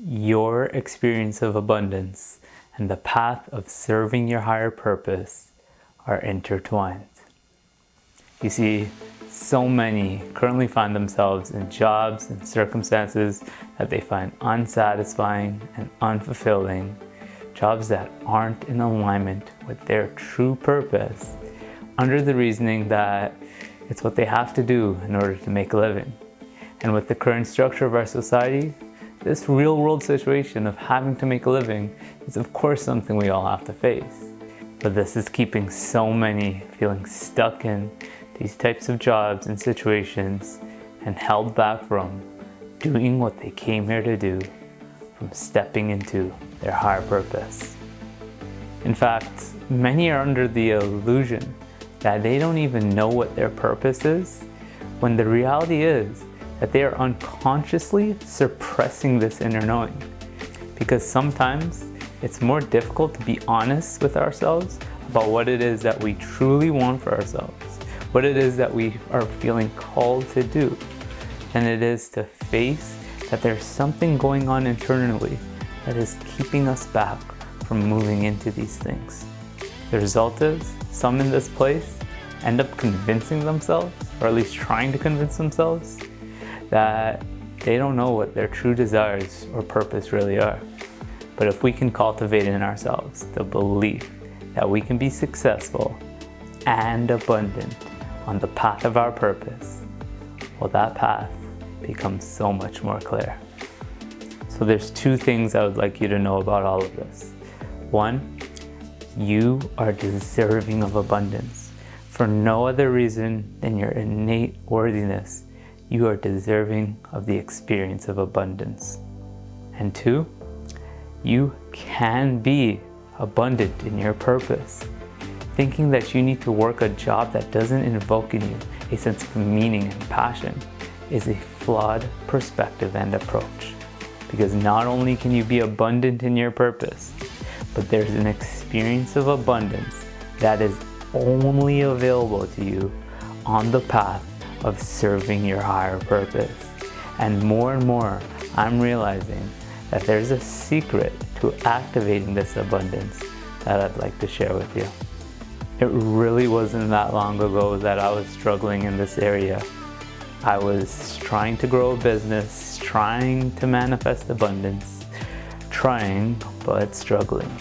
Your experience of abundance and the path of serving your higher purpose are intertwined. You see, so many currently find themselves in jobs and circumstances that they find unsatisfying and unfulfilling, jobs that aren't in alignment with their true purpose, under the reasoning that it's what they have to do in order to make a living. And with the current structure of our society, this real world situation of having to make a living is of course something we all have to face. But this is keeping so many feeling stuck in these types of jobs and situations and held back from doing what they came here to do, from stepping into their higher purpose. In fact, many are under the illusion that they don't even know what their purpose is, when the reality is that they are unconsciously suppressing this inner knowing. Because sometimes it's more difficult to be honest with ourselves about what it is that we truly want for ourselves, what it is that we are feeling called to do, than it is to face that there's something going on internally that is keeping us back from moving into these things. The result is, some in this place end up convincing themselves, or at least trying to convince themselves, that they don't know what their true desires or purpose really are. But if we can cultivate in ourselves the belief that we can be successful and abundant on the path of our purpose, well, that path becomes so much more clear. So there's two things I would like you to know about all of this. One, you are deserving of abundance. For no other reason than your innate worthiness, you are deserving of the experience of abundance. And two, you can be abundant in your purpose. Thinking that you need to work a job that doesn't invoke in you a sense of meaning and passion is a flawed perspective and approach. Because not only can you be abundant in your purpose, but there's an experience of abundance that is only available to you on the path of serving your higher purpose. And more, I'm realizing that there's a secret to activating this abundance that I'd like to share with you. It really wasn't that long ago that I was struggling in this area. I was trying to grow a business, trying to manifest abundance, trying but struggling.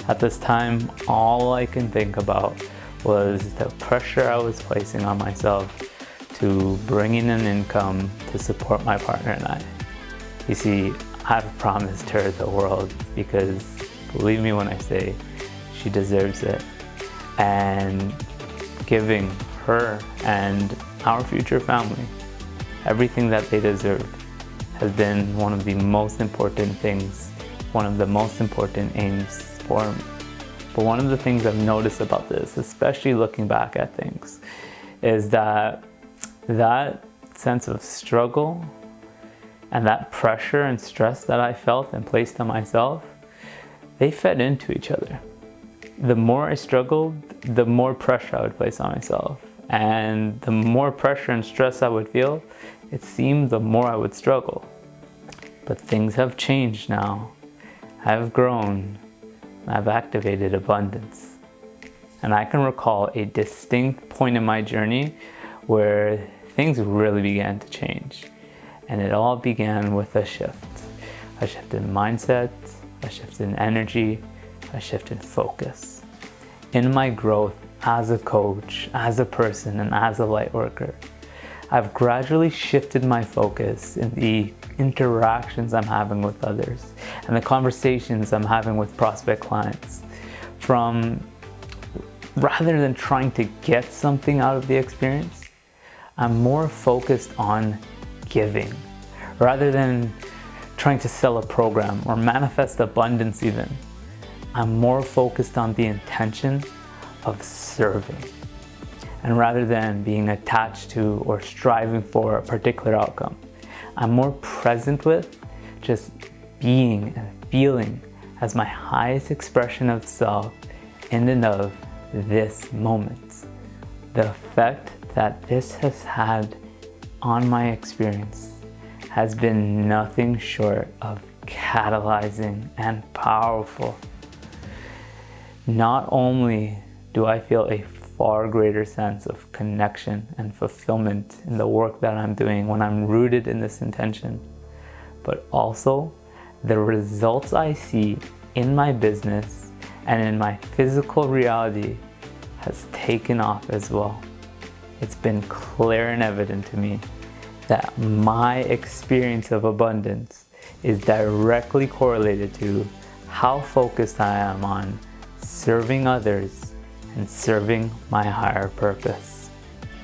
At this time, all I can think about was the pressure I was placing on myself to bring in an income to support my partner and I. You see, I've promised her the world because, believe me when I say, she deserves it. And giving her and our future family everything that they deserve has been one of the most important things, one of the most important aims for me. But one of the things I've noticed about this, especially looking back at things, is that sense of struggle and that pressure and stress that I felt and placed on myself, they fed into each other. The more I struggled, the more pressure I would place on myself. And the more pressure and stress I would feel, it seemed the more I would struggle. But things have changed now. I've grown. I've activated abundance. And I can recall a distinct point in my journey where things really began to change. And it all began with a shift in mindset, a shift in energy, a shift in focus. In my growth as a coach, as a person, and as a light worker, I've gradually shifted my focus in the interactions I'm having with others and the conversations I'm having with prospect clients. From rather than trying to get something out of the experience, I'm more focused on giving. Rather than trying to sell a program or manifest abundance even, I'm more focused on the intention of serving. And rather than being attached to or striving for a particular outcome, I'm more present with just being and feeling as my highest expression of self in and of this moment. The effect that this has had on my experience has been nothing short of catalyzing, and powerful. Not only do I feel a far greater sense of connection and fulfillment in the work that I'm doing when I'm rooted in this intention, but also the results I see in my business and in my physical reality has taken off as well. It's been clear and evident to me that my experience of abundance is directly correlated to how focused I am on serving others and serving my higher purpose.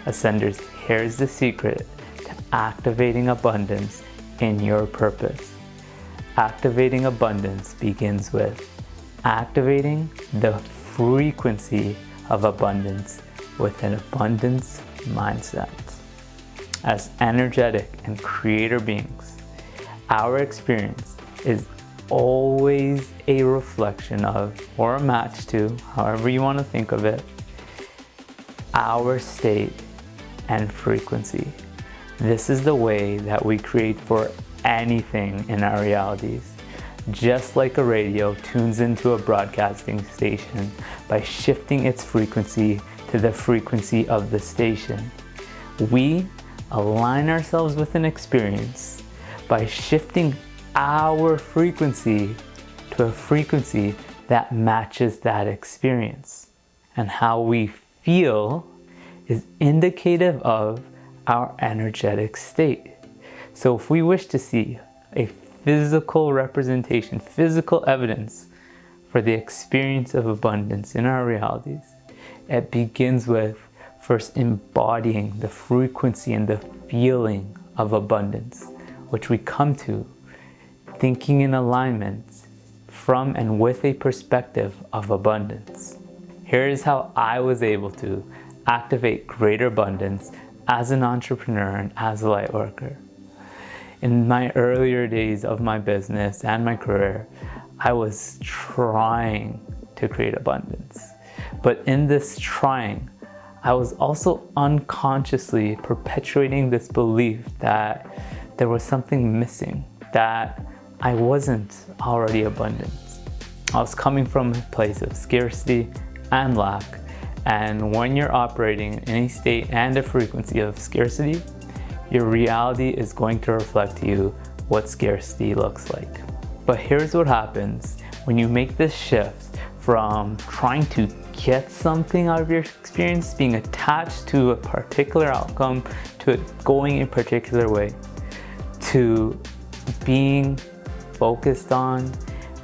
Ascenders, here's the secret to activating abundance in your purpose. Activating abundance begins with activating the frequency of abundance with an abundance mindset. As energetic and creator beings, our experience is always a reflection of, or a match to, however you want to think of it, our state and frequency. This is the way that we create for anything in our realities. Just like a radio tunes into a broadcasting station by shifting its frequency to the frequency of the station, we align ourselves with an experience by shifting our frequency to a frequency that matches that experience. And how we feel is indicative of our energetic state. So if we wish to see a physical representation, physical evidence for the experience of abundance in our realities, it begins with first embodying the frequency and the feeling of abundance, which we come to thinking in alignment from and with a perspective of abundance. Here is how I was able to activate greater abundance as an entrepreneur and as a light worker. In my earlier days of my business and my career, I was trying to create abundance. But in this trying, I was also unconsciously perpetuating this belief that there was something missing, that I wasn't already abundant. I was coming from a place of scarcity and lack, and when you're operating in any state and a frequency of scarcity, your reality is going to reflect to you what scarcity looks like. But here's what happens when you make this shift from trying to get something out of your experience, being attached to a particular outcome, to it going a particular way, to being focused on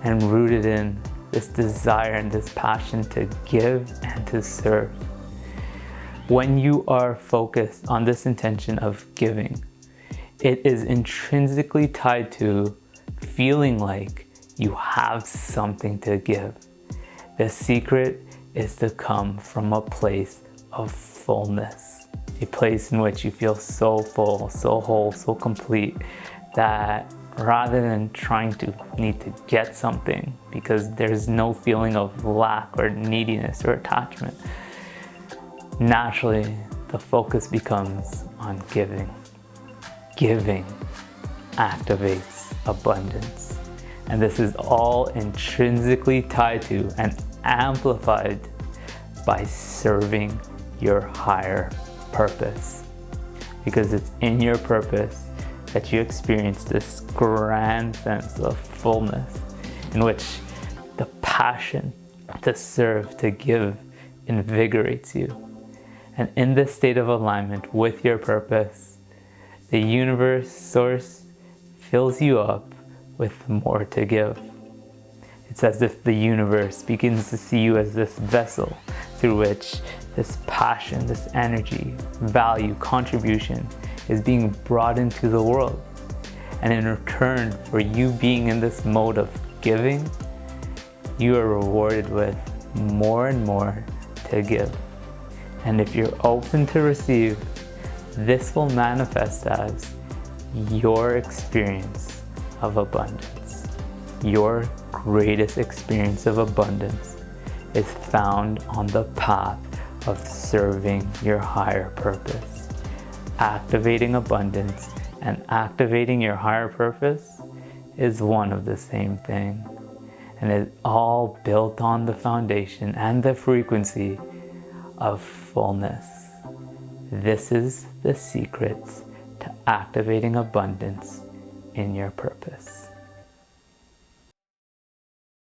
and rooted in this desire and this passion to give and to serve. When you are focused on this intention of giving, it is intrinsically tied to feeling like you have something to give. The secret is to come from a place of fullness, a place in which you feel so full, so whole, so complete, that rather than trying to need to get something, because there's no feeling of lack or neediness or attachment, naturally the focus becomes on giving. Giving activates abundance. And this is all intrinsically tied to and amplified by serving your higher purpose. Because it's in your purpose that you experience this grand sense of fullness in which the passion to serve, to give, invigorates you. And in this state of alignment with your purpose, the universe, source, fills you up with more to give. It's as if the universe begins to see you as this vessel through which this passion, this energy, value, contribution is being brought into the world. And in return for you being in this mode of giving, you are rewarded with more and more to give. And if you're open to receive, this will manifest as your experience of abundance. Your greatest experience of abundance is found on the path of serving your higher purpose. Activating abundance and activating your higher purpose is one of the same thing. And it's all built on the foundation and the frequency of fullness. This is the secret to activating abundance in your purpose.